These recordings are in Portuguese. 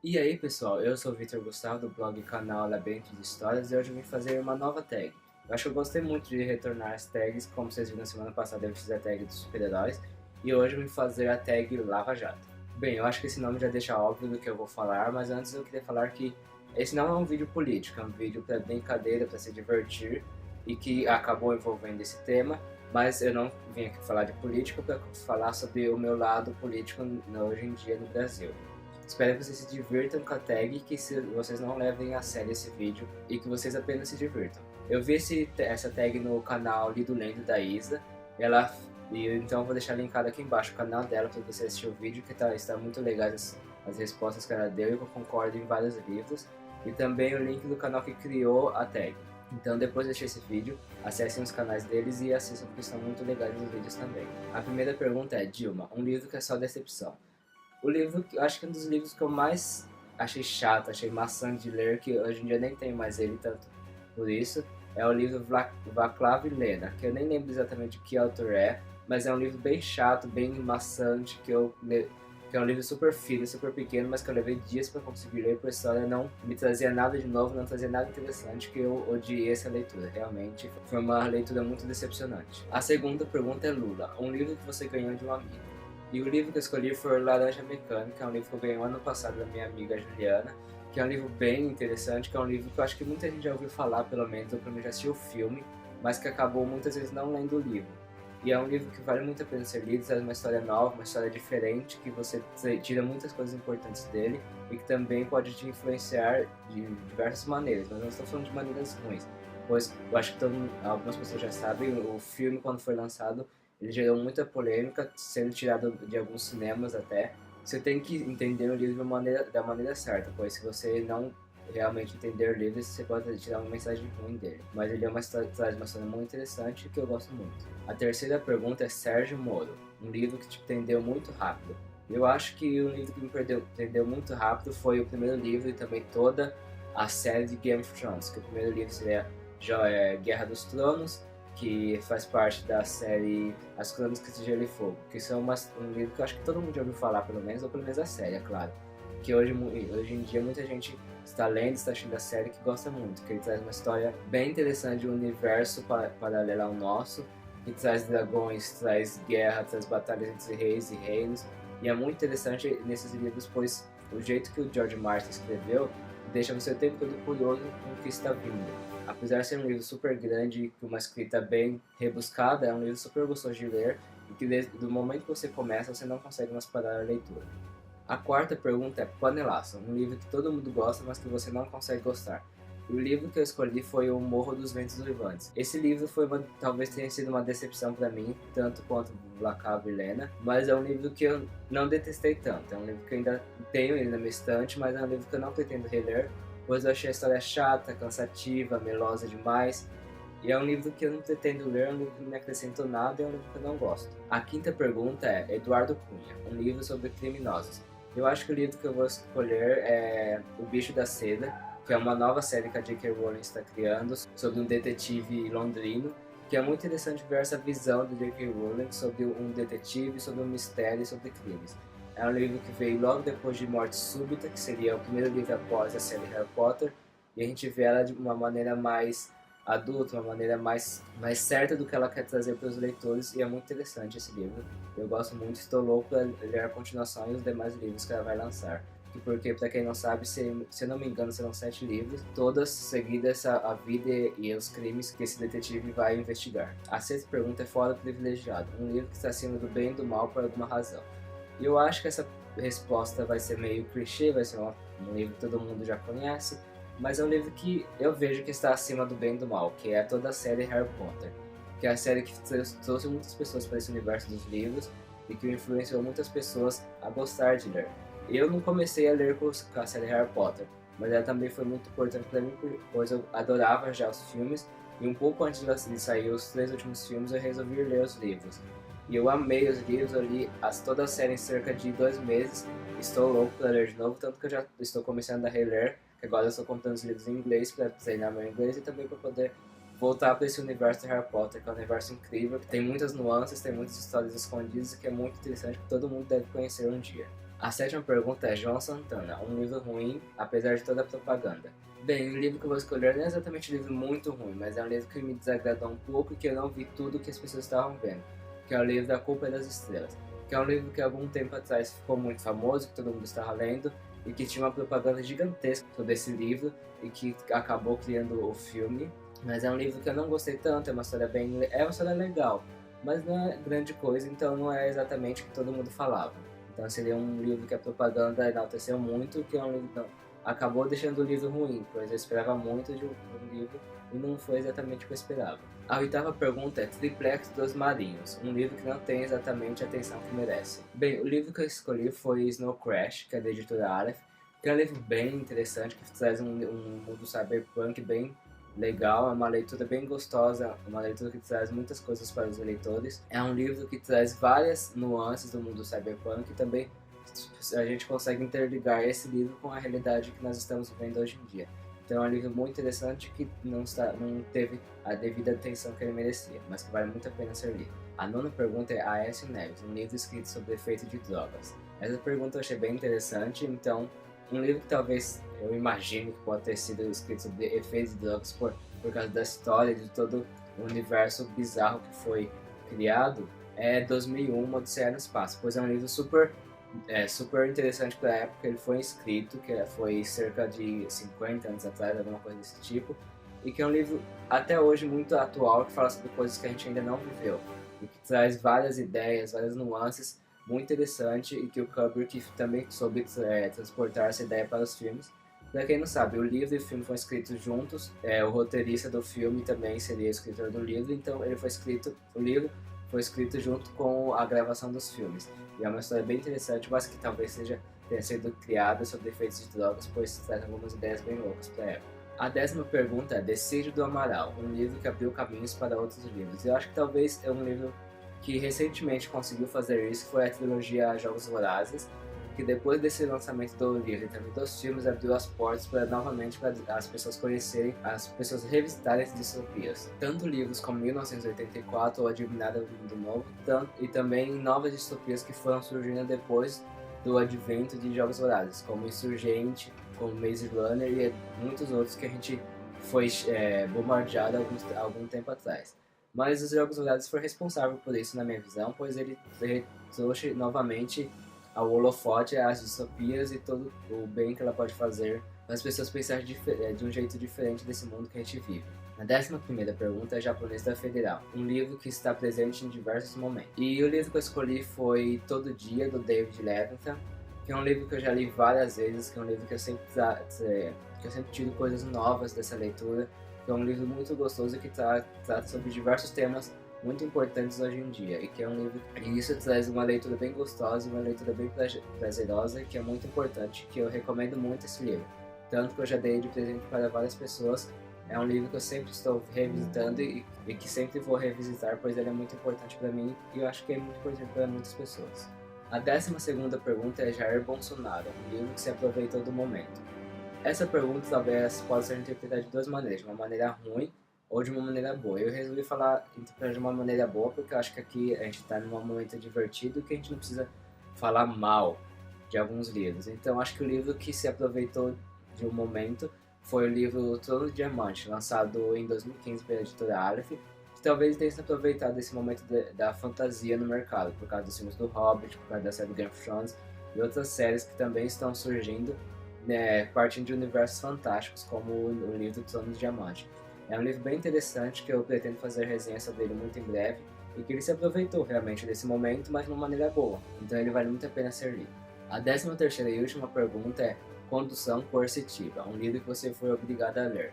E aí pessoal, eu sou o Vitor Gustavo do blog e canal Labirinto de Histórias e hoje eu vim fazer uma nova tag. Eu acho que eu gostei muito de retornar as tags, como vocês viram na semana passada eu fiz a tag dos super-heróis e hoje eu vim fazer a tag Lava Jato. Bem, eu acho que esse nome já deixa óbvio do que eu vou falar, mas antes eu queria falar que esse não é um vídeo político, é um vídeo para brincadeira, para se divertir e que acabou envolvendo esse tema, mas eu não vim aqui falar de política para falar sobre o meu lado político hoje em dia no Brasil. Espero que vocês se divirtam com a tag e que vocês não levem a sério esse vídeo e que vocês apenas se divirtam. Eu vi essa tag no canal Lido Lendo da Isa, então eu vou deixar linkado aqui embaixo o canal dela para você assistir o vídeo, que está muito legal as respostas que ela deu e que eu concordo em vários livros, e também o link do canal que criou a tag. Então depois de assistir esse vídeo, acessem os canais deles e assistam porque estão muito legais os vídeos também. A primeira pergunta é: Dilma, um livro que é só decepção. O livro, acho que é um dos livros que eu mais achei chato, achei maçante de ler, que hoje em dia nem tenho mais ele tanto por isso, é o livro Vaclav e Lena, que eu nem lembro exatamente que autor é, mas é um livro bem chato, bem maçante, que é um livro super fino, super pequeno, mas que eu levei dias para conseguir ler, porque a história não me trazia nada de novo, não trazia nada interessante, que eu odiei essa leitura. Realmente foi uma leitura muito decepcionante. A segunda pergunta é Lula, um livro que você ganhou de um amigo. E o livro que eu escolhi foi Laranja Mecânica, é um livro que eu ganhei ano passado da minha amiga Juliana, que é um livro bem interessante, que é um livro que eu acho que muita gente já ouviu falar, pelo menos, ou pelo menos já assistiu o filme, mas que acabou muitas vezes não lendo o livro. E é um livro que vale muito a pena ser lido, traz uma história nova, uma história diferente, que você tira muitas coisas importantes dele e que também pode te influenciar de diversas maneiras, mas não estou falando de maneiras ruins, pois eu acho que algumas pessoas já sabem, o filme quando foi lançado ele gerou muita polêmica, sendo tirado de alguns cinemas até. Você tem que entender o livro da maneira certa, pois se você não realmente entender o livro, você pode tirar uma mensagem ruim dele. Mas ele traz uma história muito interessante que eu gosto muito. A terceira pergunta é Sérgio Moro, um livro que te prendeu muito rápido. Eu acho que o livro que me prendeu muito rápido foi o primeiro livro e também toda a série de Game of Thrones, que o primeiro livro seria Guerra dos Tronos, que faz parte da série As Crônicas de Gelo e Fogo, que são um livro que eu acho que todo mundo já ouviu falar, pelo menos, ou pelo menos a série, é claro. Que hoje em dia muita gente está lendo, está assistindo a série que gosta muito, que ele traz uma história bem interessante de um universo paralelo ao nosso, que traz dragões, traz guerra, traz batalhas entre reis e reinos, e é muito interessante nesses livros, pois o jeito que o George Martin escreveu deixa você o tempo todo curioso com o que está vindo. Apesar de ser um livro super grande, com uma escrita bem rebuscada, é um livro super gostoso de ler e que desde o momento que você começa, você não consegue mais parar a leitura. A quarta pergunta é Panelaço, um livro que todo mundo gosta, mas que você não consegue gostar. O livro que eu escolhi foi O Morro dos Ventos Uivantes. Esse livro talvez tenha sido uma decepção para mim, tanto quanto Vaclav e Lena, mas é um livro que eu não detestei tanto. É um livro que eu ainda tenho ele na minha estante, mas é um livro que eu não pretendo reler, pois eu achei a história chata, cansativa, melosa demais. E é um livro que eu não pretendo ler, é um livro que não me acrescentou nada e é um livro que eu não gosto. A quinta pergunta é Eduardo Cunha, um livro sobre criminosos. Eu acho que o livro que eu vou escolher é O Bicho da Seda, que é uma nova série que a J.K. Rowling está criando sobre um detetive londrino, que é muito interessante ver essa visão do J.K. Rowling sobre um detetive, sobre um mistério e sobre crimes. É um livro que veio logo depois de Morte Súbita, que seria o primeiro livro após a série Harry Potter, e a gente vê ela de uma maneira mais adulta, uma maneira mais certa do que ela quer trazer para os leitores, e é muito interessante esse livro. Eu gosto muito, estou louco para ler a continuação e os demais livros que ela vai lançar. Porque, para quem não sabe, se eu não me engano, serão 7 livros, todas seguidas a vida e os crimes que esse detetive vai investigar. A sexta pergunta é Fora Privilegiado, um livro que está acima do bem e do mal por alguma razão. E eu acho que essa resposta vai ser meio clichê, vai ser um livro que todo mundo já conhece, mas é um livro que eu vejo que está acima do bem e do mal, que é toda a série Harry Potter, que é a série que trouxe muitas pessoas para esse universo dos livros e que influenciou muitas pessoas a gostar de ler. Eu não comecei a ler com a série Harry Potter, mas ela também foi muito importante para mim, pois eu adorava já os filmes, e um pouco antes de sair os 3 últimos filmes eu resolvi ler os livros. E eu amei os livros, eu li toda a série em cerca de 2 meses, estou louco para ler de novo, tanto que eu já estou começando a reler, que agora eu estou comprando os livros em inglês para treinar meu inglês e também para poder voltar para esse universo de Harry Potter, que é um universo incrível, que tem muitas nuances, tem muitas histórias escondidas e que é muito interessante, que todo mundo deve conhecer um dia. A sétima pergunta é João Santana, um livro ruim, apesar de toda a propaganda. Bem, o livro que eu vou escolher não é exatamente um livro muito ruim, mas é um livro que me desagradou um pouco e que eu não vi tudo que as pessoas estavam vendo, que é o livro A Culpa é das Estrelas, que é um livro que algum tempo atrás ficou muito famoso, que todo mundo estava lendo, e que tinha uma propaganda gigantesca sobre esse livro, e que acabou criando o filme. Mas é um livro que eu não gostei tanto, é uma história legal, mas não é grande coisa, então não é exatamente o que todo mundo falava. Então seria um livro que a propaganda enalteceu muito, que é um livro que acabou deixando o livro ruim, pois eu esperava muito de um livro e não foi exatamente o que eu esperava. A oitava pergunta é Triplex dos Marinhos, um livro que não tem exatamente a atenção que merece. Bem, o livro que eu escolhi foi Snow Crash, que é da editora Aleph, que é um livro bem interessante, que traz um mundo cyberpunk bem legal, é uma leitura bem gostosa, uma leitura que traz muitas coisas para os leitores. É um livro que traz várias nuances do mundo cyberpunk e também a gente consegue interligar esse livro com a realidade que nós estamos vivendo hoje em dia. Então é um livro muito interessante que não teve a devida atenção que ele merecia, mas que vale muito a pena ser lido. A nona pergunta é Aécio Neves, um livro escrito sobre efeito de drogas. Essa pergunta eu achei bem interessante, então um livro que talvez eu imagino que pode ter sido escrito sobre efeitos de drogas por causa da história, de todo o universo bizarro que foi criado, é 2001, Odisseia no Espaço, pois é um livro super interessante para a época. Ele foi escrito, que foi cerca de 50 anos atrás, alguma coisa desse tipo, e que é um livro até hoje muito atual, que fala sobre coisas que a gente ainda não viveu, e que traz várias ideias, várias nuances, muito interessante, e que o Kubrick também soube transportar essa ideia para os filmes. Para quem não sabe, o livro e o filme foram escritos juntos, o roteirista do filme também seria o escritor do livro, então o livro foi escrito junto com a gravação dos filmes. E é uma história bem interessante, mas que talvez tenha sido criada sobre efeitos de drogas, pois traz algumas ideias bem loucas para a época. A 10ª pergunta é Decídio do Amaral, um livro que abriu caminhos para outros livros. Eu acho que talvez é um livro que recentemente conseguiu fazer isso, foi a trilogia Jogos Vorazes, que depois desse lançamento do livro e também dos filmes abriu as portas novamente para as pessoas conhecerem, as pessoas revisitarem as distopias. Tanto livros como 1984 ou Admirada do Mundo Novo, e também novas distopias que foram surgindo depois do advento de Jogos Vorazes, como Insurgente, como Maze Runner e muitos outros que a gente foi bombardeado há algum tempo atrás. Mas os Jogos Vorazes foi responsável por isso na minha visão, pois ele trouxe novamente ao holofote as distopias e todo o bem que ela pode fazer para as pessoas pensarem de um jeito diferente desse mundo que a gente vive. A 11ª pergunta é Japonês da Federal, um livro que está presente em diversos momentos. E o livro que eu escolhi foi Todo Dia, do David Leviathan, que é um livro que eu já li várias vezes, que é um livro que eu sempre tiro coisas novas dessa leitura, que é um livro muito gostoso que trata sobre diversos temas muito importantes hoje em dia, e que é um livro, e isso traz uma leitura bem gostosa, uma leitura bem prazerosa, que é muito importante, que eu recomendo muito esse livro, tanto que eu já dei de presente para várias pessoas. É um livro que eu sempre estou revisitando e que sempre vou revisitar, pois ele é muito importante para mim e eu acho que é muito importante para muitas pessoas. A 12ª pergunta é Jair Bolsonaro, um livro que se aproveitou do momento. Essa pergunta talvez possa ser interpretada de duas maneiras, de uma maneira ruim ou de uma maneira boa. Eu resolvi interpretar de uma maneira boa porque eu acho que aqui a gente está num momento divertido que a gente não precisa falar mal de alguns livros. Então acho que o livro que se aproveitou de um momento foi o livro Trono de Diamante, lançado em 2015 pela editora Aleph, que talvez tenha se aproveitado desse momento da fantasia no mercado, por causa dos filmes do Hobbit, por causa da série do Game of Thrones e outras séries que também estão surgindo, partindo de universos fantásticos, como o livro Trono de Diamante. É um livro bem interessante que eu pretendo fazer resenha sobre ele muito em breve e que ele se aproveitou realmente desse momento, mas de uma maneira boa, então ele vale muito a pena ser lido. A 13ª e última pergunta é Condução Coercitiva, um livro que você foi obrigado a ler.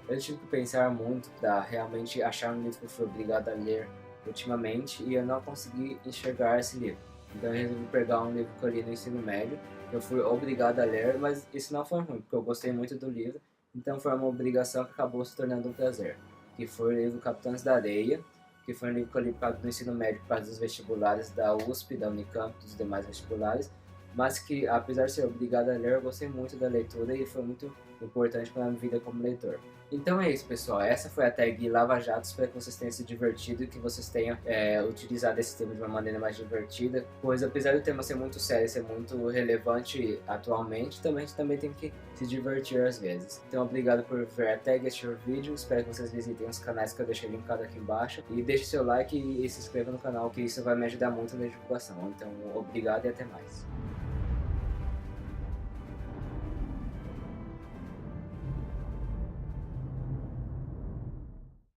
Eu tive que pensar muito para realmente achar um livro que eu fui obrigado a ler ultimamente e eu não consegui enxergar esse livro. Então eu resolvi pegar um livro que eu li no ensino médio, que eu fui obrigado a ler, mas isso não foi ruim, porque eu gostei muito do livro. Então foi uma obrigação que acabou se tornando um prazer, que foi o livro Capitães da Areia, que foi um livro que eu li no ensino médio por causa dos vestibulares da USP, da Unicamp e dos demais vestibulares, mas que apesar de ser obrigado a ler, eu gostei muito da leitura e foi muito importante para a minha vida como leitor. Então é isso, pessoal. Essa foi a tag Lava Jato. Espero que vocês tenham se divertido e que vocês tenham utilizado esse tema de uma maneira mais divertida, pois apesar do tema ser muito sério e ser muito relevante atualmente, também a gente também tem que se divertir às vezes. Então obrigado por ver a tag, assistir o vídeo. Espero que vocês visitem os canais que eu deixei linkado aqui embaixo. E deixe seu like e se inscreva no canal, que isso vai me ajudar muito na divulgação. Então obrigado e até mais.